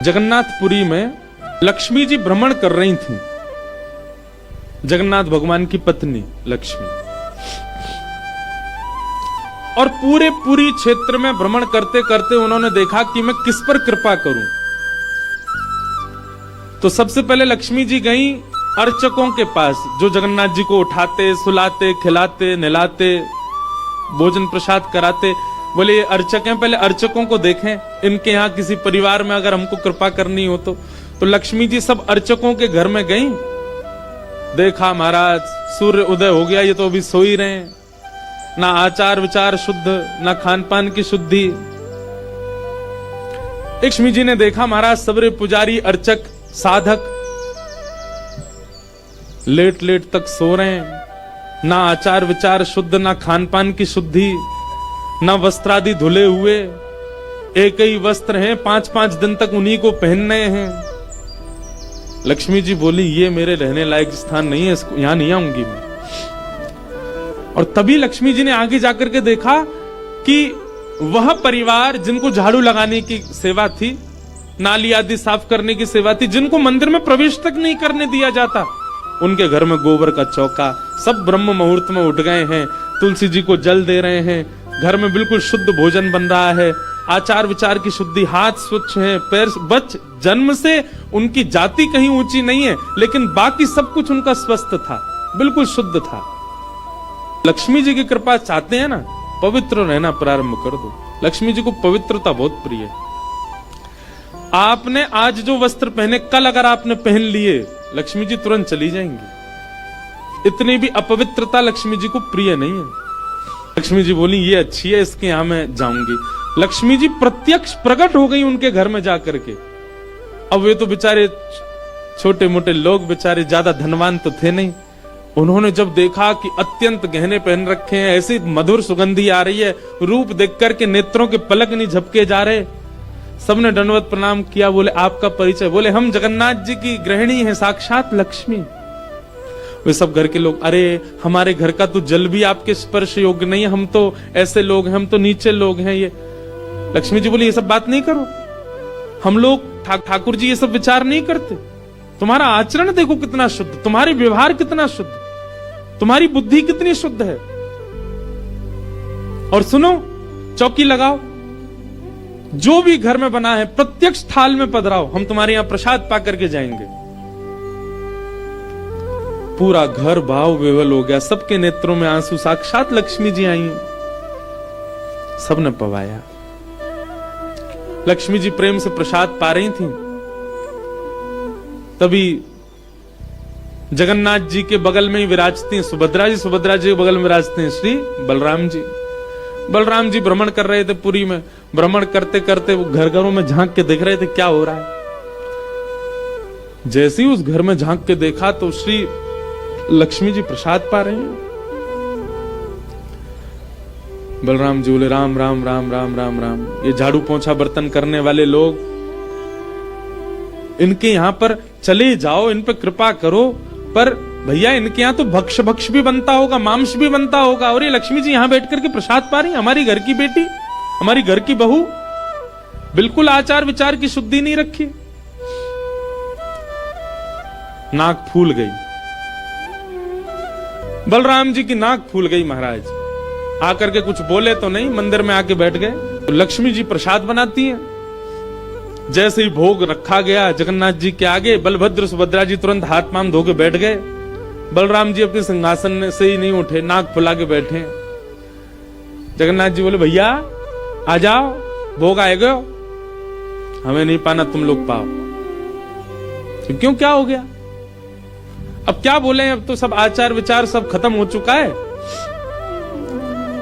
जगन्नाथपुरी में लक्ष्मी जी भ्रमण कर रही थी। जगन्नाथ भगवान की पत्नी लक्ष्मी, और पूरी क्षेत्र में भ्रमण करते करते उन्होंने देखा कि मैं किस पर कृपा करूं। तो सबसे पहले लक्ष्मी जी गई अर्चकों के पास, जो जगन्नाथ जी को उठाते, सुलाते, खिलाते, नहलाते, भोजन प्रसाद कराते। बोले ये अर्चक हैं, पहले अर्चकों को देखें, इनके यहाँ किसी परिवार में अगर हमको कृपा करनी हो तो लक्ष्मी जी सब अर्चकों के घर में गई। देखा महाराज सूर्य उदय हो गया, ये तो अभी सो ही रहे हैं, ना आचार विचार शुद्ध, ना खान पान की शुद्धि। लक्ष्मी जी ने देखा महाराज सबरे पुजारी, अर्चक, साधक लेट लेट तक सो रहे हैं, ना आचार विचार शुद्ध, ना खान पान की शुद्धि, ना वस्त्रादि धुले हुए, एक ही वस्त्र हैं, 5-5 दिन तक उन्हीं को पहनने हैं। लक्ष्मी जी बोली ये मेरे रहने लायक स्थान नहीं है, इसको यहां नहीं आऊंगी मैं। और तभी लक्ष्मी जी ने आगे जाकर के देखा कि वह परिवार जिनको झाड़ू लगाने की सेवा थी, नाली आदि साफ करने की सेवा थी, जिनको मंदिर में प्रवेश तक नहीं करने दिया जाता, उनके घर में गोबर का चौका, सब ब्रह्म मुहूर्त में उठ गए हैं, तुलसी जी को जल दे रहे हैं, घर में बिल्कुल शुद्ध भोजन बन रहा है, आचार विचार की शुद्धि, हाथ स्वच्छ हैं, पैर बच जन्म से उनकी जाति कहीं ऊंची नहीं है, लेकिन बाकी सब कुछ उनका स्वस्थ था, बिल्कुल शुद्ध था। लक्ष्मी जी की कृपा चाहते हैं ना, पवित्र रहना प्रारंभ कर दो। लक्ष्मी जी को पवित्रता बहुत प्रिय है। आपने आज जो वस्त्र पहने, कल अगर आपने पहन लिए, लक्ष्मी जी तुरंत चली जाएंगी। इतनी भी अपवित्रता लक्ष्मी जी को प्रिय नहीं है। लक्ष्मी जी बोली ये अच्छी है, इसके यहां मैं जाऊंगी। लक्ष्मी जी प्रत्यक्ष प्रकट हो गई उनके घर में जाकर के। अब वे तो बेचारे छोटे मोटे लोग, बेचारे ज्यादा धनवान तो थे नहीं। उन्होंने जब देखा कि अत्यंत गहने पहन रखे हैं, ऐसी मधुर सुगंधी आ रही है, रूप देख करके नेत्रों के पलक नहीं झपके जा रहे, सबने दंडवत प्रणाम किया। बोले आपका परिचय? बोले हम जगन्नाथ जी की गृहिणी हैं, साक्षात लक्ष्मी। वे सब घर के लोग, अरे हमारे घर का तो जल भी आपके स्पर्श योग्य नहीं है, हम तो ऐसे लोग हैं, हम तो नीचे लोग हैं। ये लक्ष्मी जी बोली ये सब बात नहीं करो, हम लोग ठाकुर जी ये सब विचार नहीं करते। तुम्हारा आचरण देखो कितना शुद्ध, तुम्हारी व्यवहार कितना शुद्ध, तुम्हारी बुद्धि कितनी शुद्ध है। और सुनो, चौकी लगाओ, जो भी घर में बना है प्रत्यक्ष थाल में पधराओ, हम तुम्हारे यहां प्रसाद पा करके जाएंगे। पूरा घर भाव विवल हो गया, सबके नेत्रों में आंसू, साक्षात लक्ष्मी जी आई। सबने पवाया। लक्ष्मी जी प्रेम से प्रसाद पा रही थी। तभी जगन्नाथ जी के बगल में ही विराजती हैं सुभद्रा जी, सुभद्रा जी के बगल में विराजते हैं श्री बलराम जी। बलराम जी भ्रमण कर रहे थे पुरी में। भ्रमण करते करते वो घर घरों में झांक के देख रहे थे क्या हो रहा है। जैसे ही उस घर में झांक के देखा तो श्री लक्ष्मी जी प्रसाद पा रहे हैं। बलराम जी बोले राम राम राम राम राम राम, ये झाड़ू पोंछा बर्तन करने वाले लोग, इनके यहां पर चले जाओ, इन पे कृपा करो। पर भैया इनके यहां तो भक्ष भी बनता होगा, मांस भी बनता होगा, और ये लक्ष्मी जी यहां बैठ करके प्रसाद पा रही, हमारी घर की बेटी, हमारी घर की बहू, बिल्कुल आचार विचार की शुद्धि नहीं रखी। नाक फूल गई, बलराम जी की नाक फूल गई। महाराज आकर के कुछ बोले तो नहीं, मंदिर में आके बैठ गए। तो लक्ष्मी जी प्रसाद बनाती हैं। जैसे ही भोग रखा गया जगन्नाथ जी के आगे, बलभद्र सुभद्रा जी तुरंत हाथ पांव धो के बैठ गए। बलराम जी अपने सिंहासन से ही नहीं उठे, नाक फुला के बैठे। जगन्नाथ जी बोले भैया आ जाओ, भोग आएगा, हमें नहीं पाना, तुम लोग पाओ। क्यों, क्या हो गया? अब क्या बोले, अब तो सब आचार विचार सब खत्म हो चुका है।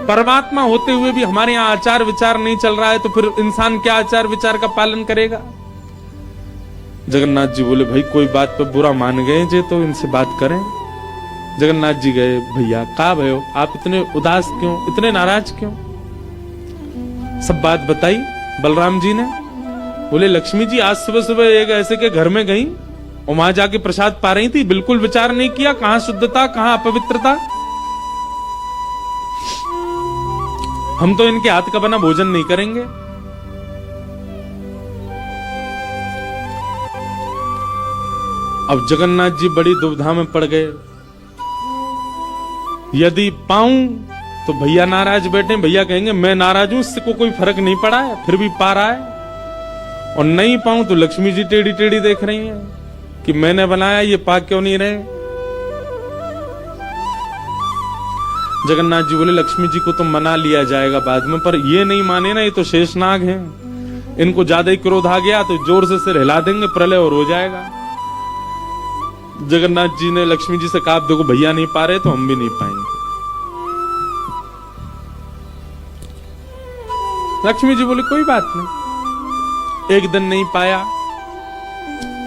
परमात्मा होते हुए भी हमारे यहां आचार विचार नहीं चल रहा है, तो फिर इंसान क्या आचार विचार का पालन करेगा? जगन्नाथ जी बोले भाई कोई बात पे बुरा मान गए जे, तो इनसे बात करें। जगन्नाथ जी गए, भैया कहा भयो, आप इतने उदास क्यों, इतने नाराज क्यों? सब बात बताई बलराम जी ने। बोले लक्ष्मी जी आज सुबह सुबह एक ऐसे के घर में गई, और वहां जाके प्रसाद पा रही थी, बिल्कुल विचार नहीं किया, कहां शुद्धता कहां अपवित्रता। हम तो इनके हाथ का बना भोजन नहीं करेंगे। अब जगन्नाथ जी बड़ी दुविधा में पड़ गए। यदि पाऊं तो भैया नाराज बैठे, भैया कहेंगे मैं नाराज हूं, इससे को कोई फर्क नहीं पड़ा है, फिर भी पा रहा है। और नहीं पाऊं तो लक्ष्मी जी टेढ़ी टेढ़ी देख रही हैं कि मैंने बनाया, ये पा क्यों नहीं रहे। जगन्नाथ जी बोले लक्ष्मी जी को तो मना लिया जाएगा बाद में, पर ये नहीं माने ना, ये तो शेषनाग हैं, इनको ज्यादा ही क्रोध आ गया तो जोर से सिर हिला देंगे, प्रलय और हो जाएगा। जगन्नाथ जी ने लक्ष्मी जी से कहा देखो भैया नहीं पा रहे तो हम भी नहीं पाएंगे। लक्ष्मी जी बोली कोई बात नहीं। एक दिन नहीं पाया,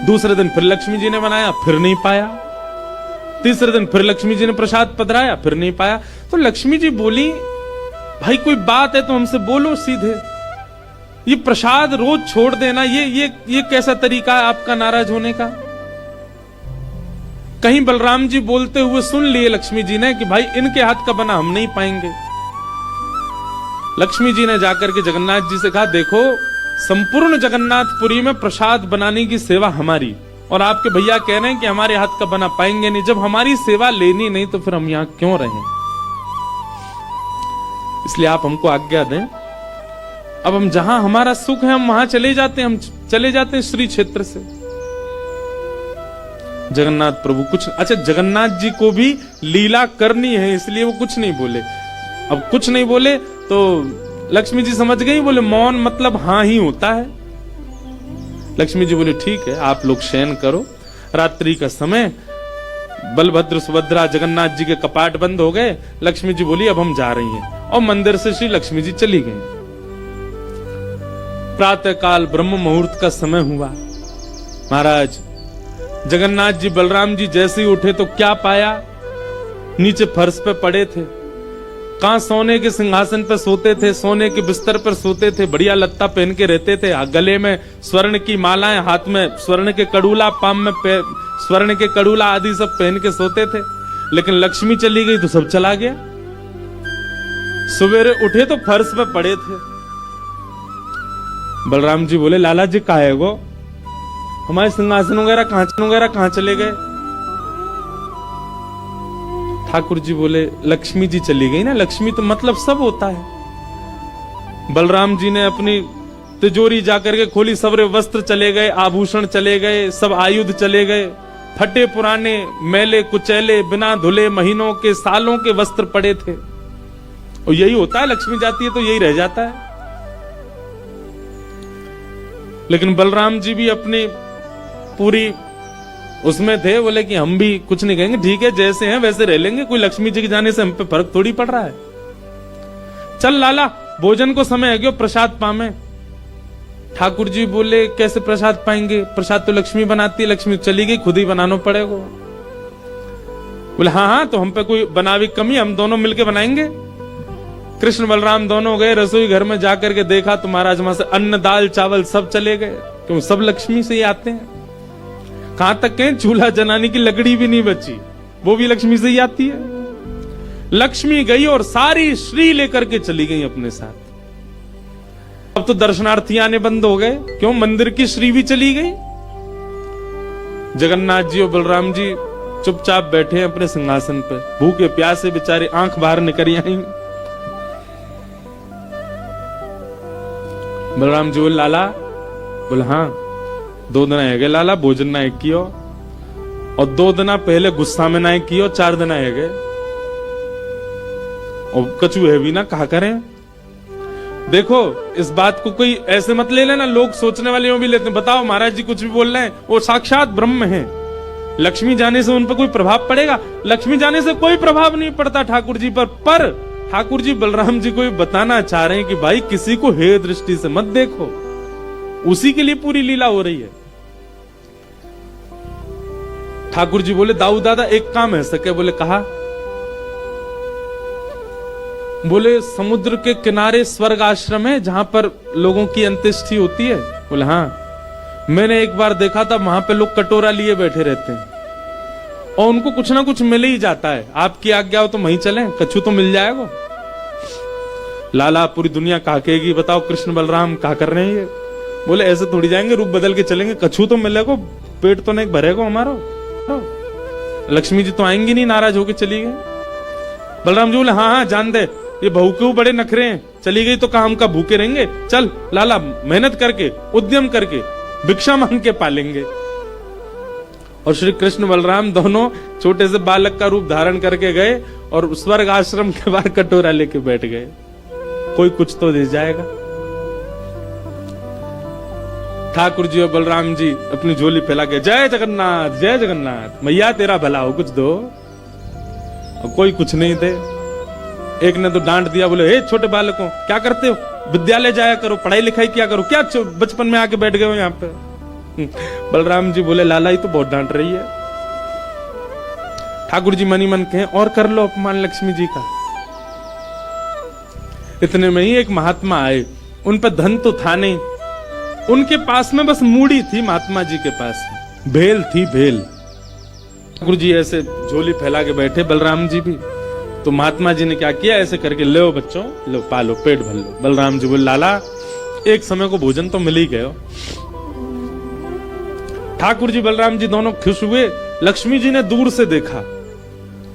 दूसरे दिन फिर लक्ष्मी जी ने बनाया, फिर नहीं पाया, तीसरे दिन फिर लक्ष्मी जी ने प्रसाद पधराया, फिर नहीं पाया। तो लक्ष्मी जी बोली भाई कोई बात है तो हमसे बोलो सीधे, ये प्रसाद रोज छोड़ देना ये कैसा तरीका है आपका नाराज होने का। कहीं बलराम जी बोलते हुए सुन लिए लक्ष्मी जी ने कि भाई इनके हाथ का बना हम नहीं पाएंगे। लक्ष्मी जी ने जाकर के जगन्नाथ जी से कहा देखो संपूर्ण जगन्नाथपुरी में प्रसाद बनाने की सेवा हमारी, और आपके भैया कह रहे हैं कि हमारे हाथ का बना पाएंगे नहीं। जब हमारी सेवा लेनी नहीं तो फिर हम यहां क्यों रहें, इसलिए आप हमको आज्ञा दें। अब हम जहां हमारा सुख है हम वहां चले जाते हैं, हम चले जाते हैं श्री क्षेत्र से। जगन्नाथ प्रभु कुछ, अच्छा जगन्नाथ जी को भी लीला करनी है इसलिए वो कुछ नहीं बोले। अब कुछ नहीं बोले तो लक्ष्मी जी समझ गई, बोले मौन मतलब हां ही होता है। लक्ष्मी जी बोले ठीक है आप लोग शयन करो। रात्रि का समय, बलभद्र सुभद्रा जगन्नाथ जी के कपाट बंद हो गए। लक्ष्मी जी बोली अब हम जा रही हैं, और मंदिर से श्री लक्ष्मी जी चली गई। प्रातः काल ब्रह्म मुहूर्त का समय हुआ। महाराज जगन्नाथ जी बलराम जी जैसे ही उठे तो क्या पाया, नीचे फर्श पे पड़े थे। कहां सोने के सिंहासन पर सोते थे, सोने के बिस्तर पर सोते थे, बढ़िया लत्ता पहन के रहते थे, गले में स्वर्ण की मालाएं, हाथ में स्वर्ण के कड़ूला, पाम में स्वर्ण के कड़ूला आदि सब पहन के सोते थे। लेकिन लक्ष्मी चली गई तो सब चला गया। सवेरे उठे तो फर्श पे पड़े थे। बलराम जी बोले लाला जी कहा है वो, हमारे सिंहासन वगैरह कहां चले गए। ठाकुर जी बोले लक्ष्मी जी चली गई ना, लक्ष्मी तो मतलब सब होता है। बलराम जी ने अपनी तिजोरी जाकर के खोली, सबरे वस्त्र चले गए, आभूषण चले गए, सब आयुध चले गए, फटे पुराने मैले कुचैले बिना धुले महीनों के सालों के वस्त्र पड़े थे। और यही होता है, लक्ष्मी जाती है तो यही रह जाता है। लेकिन बलराम जी भी अपनी पूरी उसमें थे, बोले कि हम भी कुछ नहीं कहेंगे, ठीक है जैसे हैं वैसे रह लेंगे, कोई लक्ष्मी जी के जाने से हम पे फर्क थोड़ी पड़ रहा है। चल लाला भोजन को समय है गयो, प्रसाद पामे। ठाकुर जी बोले कैसे प्रसाद पाएंगे, प्रसाद तो लक्ष्मी बनाती है, लक्ष्मी चली गई, खुद ही बनाना पड़ेगा। बोले हाँ तो हम पे कोई बनावी कमी, हम दोनों मिलके बनाएंगे। कृष्ण बलराम दोनों गए रसोई घर में, जाकर के देखा तो महाराज वहां से अन्न दाल चावल सब चले गए, क्यों सब लक्ष्मी से ही आते हैं। कहां तक कहें चूल्हा जलाने की लकड़ी भी नहीं बची, वो भी लक्ष्मी से ही आती है। लक्ष्मी गई और सारी श्री लेकर के चली गई अपने साथ। अब तो दर्शनार्थी आने बंद हो गए, क्यों मंदिर की श्री भी चली गई। जगन्नाथ जी और बलराम जी चुपचाप बैठे हैं अपने सिंहासन पर, भूखे प्यासे बेचारे आंख बाहर निकल आई। बलराम जी बोले लाला, बोले हाँ 2 दिन है गए लाला, भोजन ना एक कियो, और 2 दिन पहले गुस्सा में ना कियो, 4 दिन है गए, और कचू है भी ना, कहा करें। देखो इस बात को कोई ऐसे मत ले लेना, लोग सोचने वाले भी लेते हैं, बताओ महाराज जी कुछ भी बोल रहे हैं, वो साक्षात ब्रह्म है, लक्ष्मी जाने से उन पर कोई प्रभाव पड़ेगा? लक्ष्मी जाने से कोई प्रभाव नहीं पड़ता ठाकुर जी पर ठाकुर जी बलराम जी को बताना चाह रहे हैं कि भाई किसी को हेय दृष्टि से मत देखो, उसी के लिए पूरी लीला हो रही है। ठाकुर जी बोले दाऊ दादा एक काम है सके, बोले कहा, बोले समुद्र के किनारे स्वर्ग आश्रम है जहां पर लोगों की अंत्येष्टि होती है। बोले हाँ, मैंने एक बार देखा था वहां पे लोग कटोरा लिए बैठे रहते हैं और उनको कुछ ना कुछ मिल ही जाता है, आपकी आज्ञा हो तो वहीं चलें, कछु तो मिल जाएगा। लाला पूरी दुनिया कहा कहेगी बताओ कृष्ण बलराम कहा कर रहे हैं ये। बोले ऐसे थोड़ी जाएंगे, रूप बदल के चलेंगे, कछु तो मिलेगा, पेट तो नहीं भरेगा हमारा। लक्ष्मी जी तो आएंगी नहीं, नाराज होके चली गई। बलराम जी बोले हाँ हाँ जान दे, ये बहू क्यों बड़े नखरे हैं, चली गई तो कहा हम का भूखे रहेंगे, चल लाला मेहनत करके उद्यम करके भिक्षा मांग के पालेंगे। और श्री कृष्ण बलराम दोनों छोटे से बालक का रूप धारण करके गए और स्वर्ग आश्रम के बाहर कटोरा लेके बैठ गए, कोई कुछ तो दे जाएगा। ठाकुर जी और बलराम जी अपनी झोली फैला के जय जगन्नाथ मैया तेरा भला हो, कुछ दो। और कोई कुछ नहीं दे। एक ने तो डांट दिया, बोले हे छोटे बालकों क्या करते हो, विद्यालय जाया करो, पढ़ाई लिखाई किया करो, क्या बचपन में आके बैठ गए हो यहाँ पे। बलराम जी बोले लाला ही तो बहुत डांट रही है। ठाकुर जी मनी मन कहे और कर लो अपमान लक्ष्मी जी का। इतने में ही एक महात्मा आए, उन पर धन तो था नहीं, उनके पास में बस मूड़ी थी, महात्मा जी के पास भेल थी, भेल। ठाकुर जी ऐसे झोली फैला के बैठे, बलराम जी भी। तो महात्मा जी ने क्या किया, ऐसे करके लो बच्चों, लो पालो, पेट भर लो। बलराम जी बोले लाला एक समय को भोजन तो मिल ही गए। ठाकुर जी बलराम जी दोनों खुश हुए। लक्ष्मी जी ने दूर से देखा,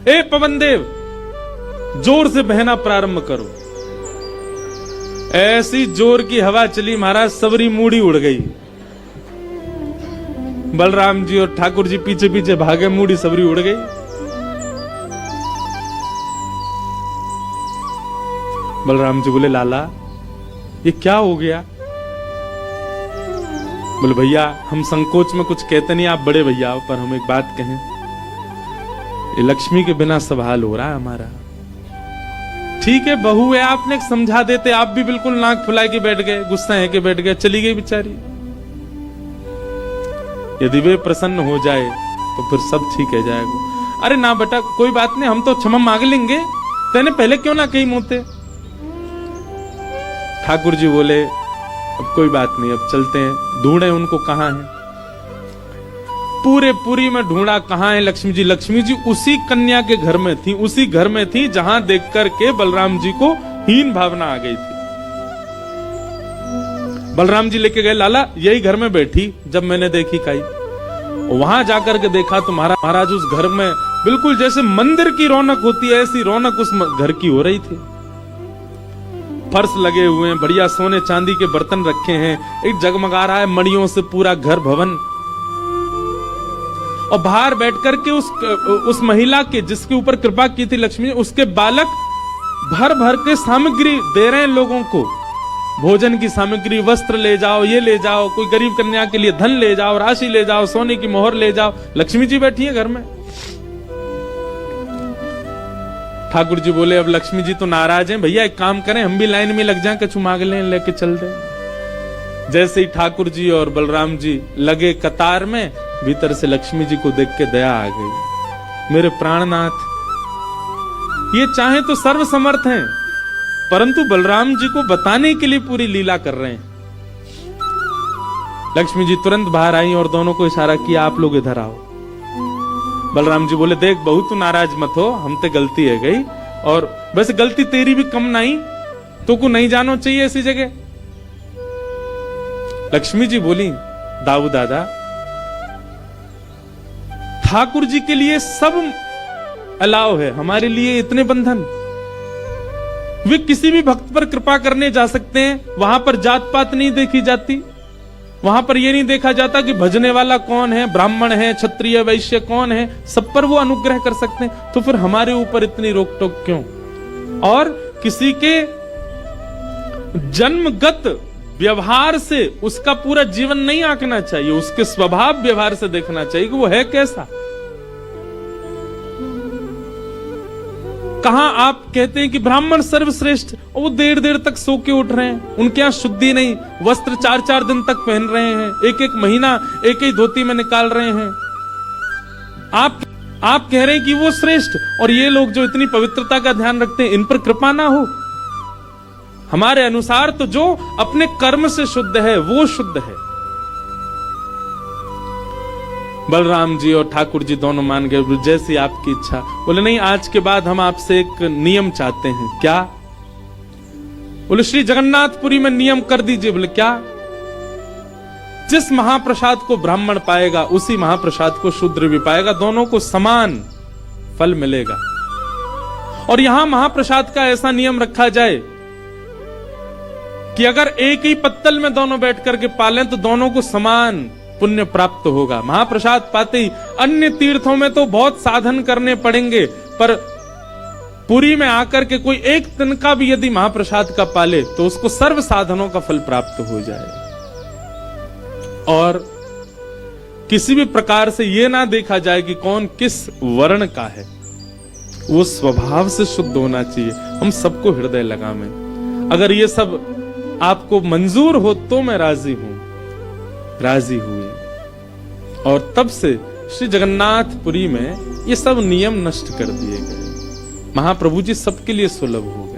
ए पवन देव जोर से बहना प्रारंभ करो। ऐसी जोर की हवा चली महाराज, सबरी मूड़ी उड़ गई। बलराम जी और ठाकुर जी पीछे पीछे भागे, मूड़ी सबरी उड़ गई। बलराम जी बोले लाला ये क्या हो गया। बोले भैया हम संकोच में कुछ कहते नहीं, आप बड़े भैया हो, पर हम एक बात कहें, ये लक्ष्मी के बिना सब हाल हो रहा है हमारा। ठीक है बहू है, आपने समझा देते, आप भी बिल्कुल नाक फुला के बैठ गए, गुस्सा है के बैठ गए, चली गई बेचारी। यदि वे प्रसन्न हो जाए तो फिर सब ठीक है जाएगा। अरे ना बेटा कोई बात नहीं, हम तो क्षमा मांग लेंगे, तेने पहले क्यों ना कही मोते। ठाकुर जी बोले अब कोई बात नहीं, अब चलते हैं, ढूंढे उनको कहां है। पूरे पुरी में ढूंढा, कहां है लक्ष्मी जी। लक्ष्मी जी उसी कन्या के घर में थी, उसी घर में थी जहां देख करके बलराम जी को हीन भावना आ गई थी। बलराम जी लेके गए, लाला यही घर में बैठी जब मैंने देखी काई। वहां जाकर के देखा तो महाराज उस घर में बिल्कुल जैसे मंदिर की रौनक होती है, ऐसी रौनक उस घर की हो रही थी। फर्श लगे हुए हैं, बढ़िया सोने चांदी के बर्तन रखे हैं, एक जगमगा रहा है मणियों से पूरा घर भवन। और बाहर बैठ करके उस महिला के जिसके ऊपर कृपा की थी लक्ष्मी, उसके बालक भर भर के सामग्री दे रहे हैं लोगों को, भोजन की सामग्री, वस्त्र ले जाओ, ये ले जाओ, कोई गरीब कन्या के लिए धन ले जाओ, राशि ले जाओ, सोने की मोहर ले जाओ। लक्ष्मी जी बैठी है घर में। ठाकुर जी बोले अब लक्ष्मी जी तो नाराज हैं, भैया एक काम करें हम भी लाइन में लग जाएं, कछु मांग लें, लेके चल दें। जैसे ही ठाकुर जी और बलराम जी लगे कतार में, भीतर से लक्ष्मी जी को देख के दया आ गई। मेरे प्राणनाथ ये चाहे तो सर्वसमर्थ हैं, परंतु बलराम जी को बताने के लिए पूरी लीला कर रहे हैं। लक्ष्मी जी तुरंत बाहर आई और दोनों को इशारा किया, आप लोग इधर आओ। बलराम जी बोले देख बहू तू नाराज मत हो, हम ते गलती है गई, और वैसे गलती तेरी भी कम नहीं, तो को नहीं जानो चाहिए ऐसी जगह। लक्ष्मी जी बोली दाऊ दादा ठाकुर जी के लिए सब अलाव है, हमारे लिए इतने बंधन। वे किसी भी भक्त पर कृपा करने जा सकते हैं, वहां पर जात पात नहीं देखी जाती, वहां पर यह नहीं देखा जाता कि भजने वाला कौन है, ब्राह्मण है, क्षत्रिय, वैश्य कौन है, सब पर वो अनुग्रह कर सकते हैं। तो फिर हमारे ऊपर इतनी रोक टोक क्यों। और किसी के जन्मगत व्यवहार से उसका पूरा जीवन नहीं आंकना चाहिए, उसके स्वभाव व्यवहार से देखना चाहिए कि वो है कैसा। कहां आप कहते हैं कि ब्राह्मण सर्वश्रेष्ठ, और वो देर देर तक सो के उठ रहे हैं, उनके यहां शुद्धि नहीं, वस्त्र 4-4 दिन तक पहन रहे हैं, एक महीना एक ही धोती में निकाल रहे हैं। आप कह रहे हैं कि वो श्रेष्ठ, और ये लोग जो इतनी पवित्रता का ध्यान रखते हैं, इन पर कृपा ना हो। हमारे अनुसार तो जो अपने कर्म से शुद्ध है वो शुद्ध है। बलराम जी और ठाकुर जी दोनों मान गए, जैसी आपकी इच्छा। बोले नहीं आज के बाद हम आपसे एक नियम चाहते हैं। क्या। बोले श्री जगन्नाथपुरी में नियम कर दीजिए। बोले क्या। जिस महाप्रसाद को ब्राह्मण पाएगा उसी महाप्रसाद को शूद्र भी पाएगा, दोनों को समान फल मिलेगा। और यहां महाप्रसाद का ऐसा नियम रखा जाए कि अगर एक ही पत्तल में दोनों बैठ करके पालें तो दोनों को समान पुण्य प्राप्त होगा। महाप्रसाद पाते ही, अन्य तीर्थों में तो बहुत साधन करने पड़ेंगे, पर पुरी में आकर के कोई एक तिनका भी यदि महाप्रसाद का पाले तो उसको सर्व साधनों का फल प्राप्त हो जाए। और किसी भी प्रकार से यह ना देखा जाए कि कौन किस वर्ण का है, वो स्वभाव से शुद्ध होना चाहिए। हम सबको हृदय लगावें। अगर ये सब आपको मंजूर हो तो मैं राजी हूं। राजी हुए और तब से श्री जगन्नाथपुरी में ये सब नियम नष्ट कर दिए गए। महाप्रभु जी सबके लिए सुलभ हो गए।